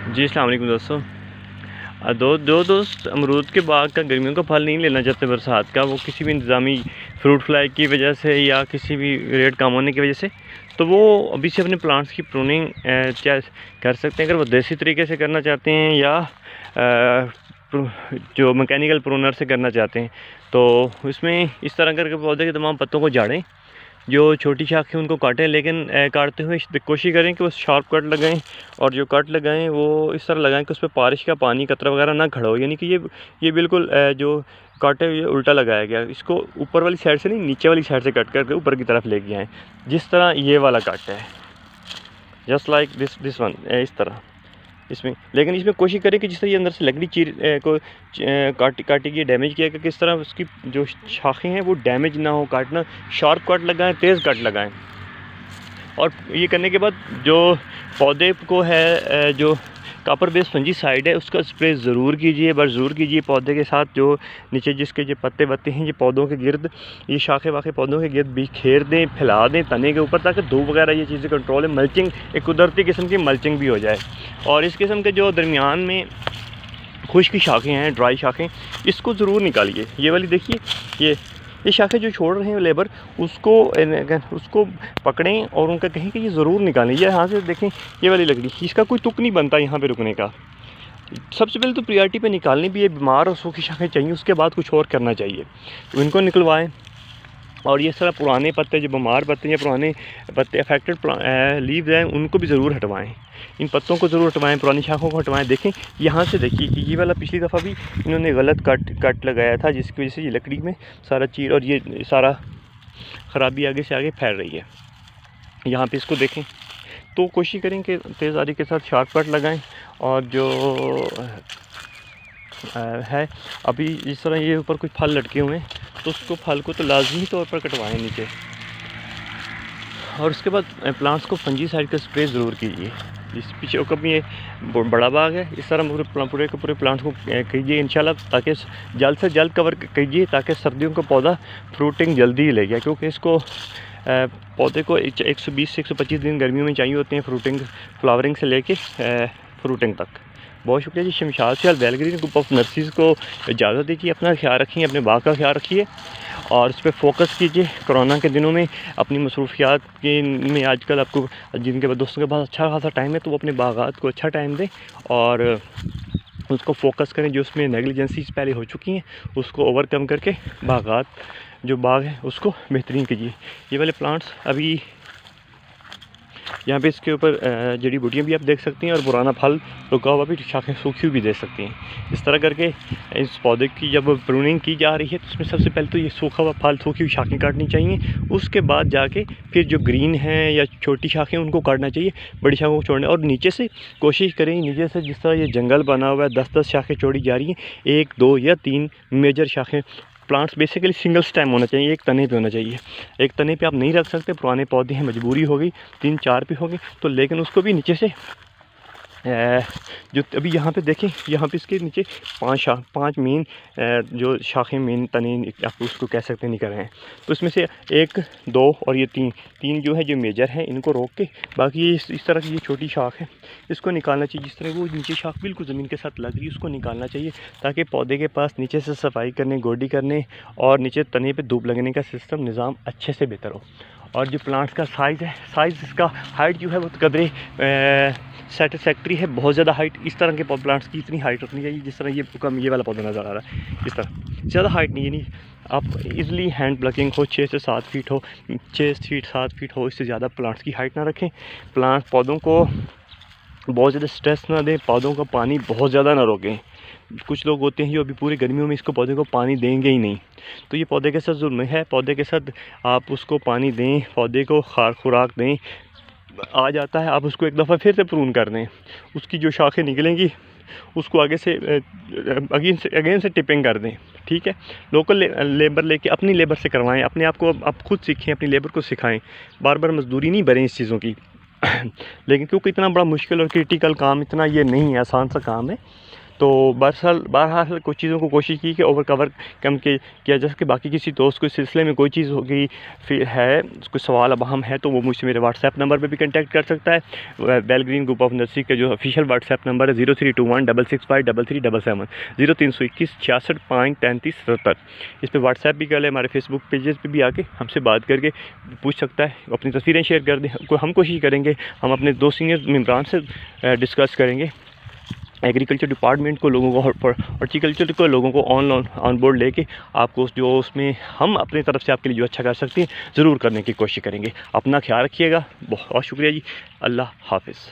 जी अस्सलाम वालेकुम दोस्तों। दो दोस्त अमरूद के बाग का गर्मियों का फल नहीं लेना चाहते बरसात का, वो किसी भी इंतज़ामी फ्रूट फ्लाई की वजह से या किसी भी रेट कम होने की वजह से, तो वो अभी से अपने प्लांट्स की प्रूनिंग कर सकते हैं। अगर वो देसी तरीके से करना चाहते हैं या जो मैकेनिकल प्रूनर से करना चाहते हैं, तो इसमें इस तरह करके पौधे के तमाम पत्तों को झाड़ें, जो छोटी शाखें उनको काटें, लेकिन काटते हुए कोशिश करें कि वो शार्प कट लगाएं, और जो कट लगाएं वो इस तरह लगाएं कि उस पर बारिश का पानी कतरा वगैरह ना खड़ा हो। यानी कि ये बिल्कुल जो काटे हुए उल्टा लगाया गया, इसको ऊपर वाली साइड से नहीं, नीचे वाली साइड से कट करके ऊपर की तरफ लेके आएँ, जिस तरह ये वाला कट है, जस्ट लाइक दिस वन, इस तरह इसमें। लेकिन इसमें कोशिश करें कि जिस तरह ये अंदर से लकड़ी को काटी की डैमेज किया, कि किस तरह उसकी जो शाखें हैं वो डैमेज ना हो। काटना शार्प कट लगाएं, तेज़ कट लगाएं। और ये करने के बाद जो पौधे को है जो कापर बेस फंजीसाइड है उसका स्प्रे ज़रूर कीजिए, बस ज़रूर कीजिए। पौधे के साथ जो नीचे जिसके जो पत्ते वत्ते हैं, ये पौधों के गिर्द, ये शाखे वाखे पौधों के गिर्द बिखेर दें, फैला दें तने के ऊपर, ताकि धूप वगैरह ये चीज़ें कंट्रोल है। मल्चिंग एक कुदरती किस्म की मल्चिंग भी हो जाए। और इस किस्म के जो दरमियान में खुश्क शाखें हैं, ड्राई शाखें, इसको ज़रूर निकालिए। ये वाली देखिए, ये शाखें जो छोड़ रहे हैं लेबर, उसको पकड़ें और उनका कहें कि ये ज़रूर निकालें। ये यहाँ से देखें, ये वाली लकड़ी, इसका कोई तुक नहीं बनता यहाँ पे रुकने का। सबसे पहले तो प्रायोरिटी पे निकालनी भी, ये बीमार और सूखी शाखें चाहिए, उसके बाद कुछ और करना चाहिए, तो इनको निकलवाएं। और ये सारा पुराने पत्ते, जो बीमार पत्ते या पुराने पत्ते अफेक्टेड लीव्स हैं, उनको भी ज़रूर हटवाएं। इन पत्तों को ज़रूर हटवाएं, पुरानी शाखों को हटवाएं। देखें यहाँ से, देखिए कि ये वाला पिछली दफ़ा भी इन्होंने गलत कट लगाया था, जिसकी वजह से ये लकड़ी में सारा चीर और ये सारा ख़राबी आगे से आगे फैल रही है। यहाँ पे इसको देखें, तो कोशिश करें कि तेज़ारी के साथ शार्प कट लगाएँ। और जो है अभी इस तरह ये ऊपर कुछ फल लटके हुए हैं, तो उसको फल को तो लाजमी तौर पर कटवाएं नीचे। और उसके बाद प्लांट्स को फंजीसाइड का स्प्रे ज़रूर कीजिए। इस पीछे कभी ये बड़ा बाग है, इस तरह पूरे के पूरे प्लांट्स को कीजिए इंशाल्लाह, ताकि जल्द से जल्द कवर कीजिए, ताकि सर्दियों का पौधा फ्रूटिंग जल्दी ले गया। क्योंकि इसको पौधे को 120 से 125 दिन गर्मियों में चाहिए होते हैं, फ्लावरिंग से लेके फ्रूटिंग तक। बहुत शुक्रिया जी। शमशाद से बेलग्रीन ग्रुप ऑफ नर्सरीज़ को इजाज़त दीजिए। अपना ख्याल रखिए, अपने बाग का ख्याल रखिए और इस पर फोकस कीजिए। कोरोना के दिनों में अपनी मसरूफियात के में आजकल आपको जिनके दोस्तों के पास अच्छा खासा टाइम है, तो वो अपने बागात को अच्छा टाइम दें और उसको फोकस करें। जो उसमें नेग्लिजेंसीज पहले हो चुकी हैं, उसको ओवरकम करके बागात जो बाग है उसको बेहतरीन कीजिए। ये वाले प्लांट्स अभी यहाँ पे इसके ऊपर जड़ी बूटियाँ भी आप देख सकती हैं, और पुराना फल रुका हुआ भी, शाखें सूखी भी देख सकती हैं। इस तरह करके इस पौधे की जब प्रूनिंग की जा रही है, तो उसमें सबसे पहले तो ये सूखा हुआ फल, सूखी हुई शाखें काटनी चाहिए। उसके बाद जाके फिर जो ग्रीन है या छोटी शाखें उनको काटना चाहिए, बड़ी शाखों को छोड़ने। और नीचे से कोशिश करें, नीचे से जिस तरह ये जंगल बना हुआ है, 10-10 शाखें छोड़ी जा रही हैं, 1, 2 या 3 मेजर शाखें। प्लांट्स बेसिकली सिंगल स्टेम होना चाहिए, एक तने पे होना चाहिए। एक तने पे आप नहीं रख सकते, पुराने पौधे हैं, मजबूरी होगी 3-4 पे होगी तो, लेकिन उसको भी नीचे से जो अभी यहाँ पे देखें, यहाँ पे इसके नीचे 5 मेन जो शाखें, मेन तने आप उसको कह सकते हैं, निकल रहे हैं। तो इसमें से 1, 2 और ये 3 जो है जो मेजर हैं, इनको रोक के बाकी इस तरह की ये छोटी शाख है, इसको निकालना चाहिए। जिस तरह वो नीचे शाख बिल्कुल ज़मीन के साथ लग रही है, उसको निकालना चाहिए, ताकि पौधे के पास नीचे से सफाई करने, गोडी करने और नीचे तने पर धूप लगने का सिस्टम निज़ाम अच्छे से बेहतर हो। और जो प्लांट्स का साइज़ है, इसका हाइट जो है वो कदरे सेटिस्फैक्ट्री है। बहुत ज़्यादा हाइट इस तरह के प्लांट्स की इतनी हाइट रखनी चाहिए जिस तरह ये वाला पौधा नज़र आ रहा है, इस तरह ज़्यादा हाइट नहीं, यानी आप इजली हैंड ब्लॉकिंग हो, 6 से 7 फीट हो, 6 फीट 7 फीट हो, इससे ज़्यादा प्लांट्स की हाइट ना रखें। पौधों को बहुत ज़्यादा स्ट्रेस ना दें, पौधों का पानी बहुत ज़्यादा ना रोकें। कुछ लोग होते हैं जो अभी पूरी गर्मियों में इसको पौधे को पानी देंगे ही नहीं, तो ये पौधे के साथ जुल्म है। पौधे के साथ आप उसको पानी दें, पौधे को खुराक दें, आ जाता है आप उसको एक दफ़ा फिर से प्रून कर दें, उसकी जो शाखें निकलेंगी उसको आगे से अगेन से टिपिंग कर दें। ठीक है, लोकल लेबर लेके अपनी लेबर से करवाएं, अपने आप को आप खुद सीखें, अपनी लेबर को सिखाएं, बार बार मजदूरी नहीं भरें इस चीज़ों की। लेकिन क्योंकि इतना बड़ा मुश्किल और क्रिटिकल काम, इतना ये नहीं है, आसान सा काम है, तो बहरहाल कुछ चीज़ों को कोशिश की कि कम किया जा सके। बाकी किसी दोस्त को इस सिलसिले में कोई चीज़ हो गई फिर है, कोई सवाल अब हम है, तो वो मुझसे मेरे व्हाट्सएप नंबर पे भी कांटेक्ट कर सकता है। Bell Green group of nursery का जो ऑफिशियल व्हाट्सएप नंबर है 0321665377 0321 66 5 33 77। इस पर व्हाट्सएप भी कर ले, हमारे फेसबुक पेजेस पे भी आके हमसे बात करके पूछ सकता है, अपनी तस्वीरें शेयर कर दें। हम कोशिश करेंगे, हम अपने 2 सीनियर मेंबरान से डिस्कस करेंगे एग्रीकल्चर डिपार्टमेंट को, लोगों को, हॉर्टिकल्चर को, लोगों को ऑन बोर्ड लेके आपको जो उसमें हम अपनी तरफ से आपके लिए जो अच्छा कर सकते हैं ज़रूर करने की कोशिश करेंगे। अपना ख्याल रखिएगा। बहुत शुक्रिया जी। अल्लाह हाफ़िज़।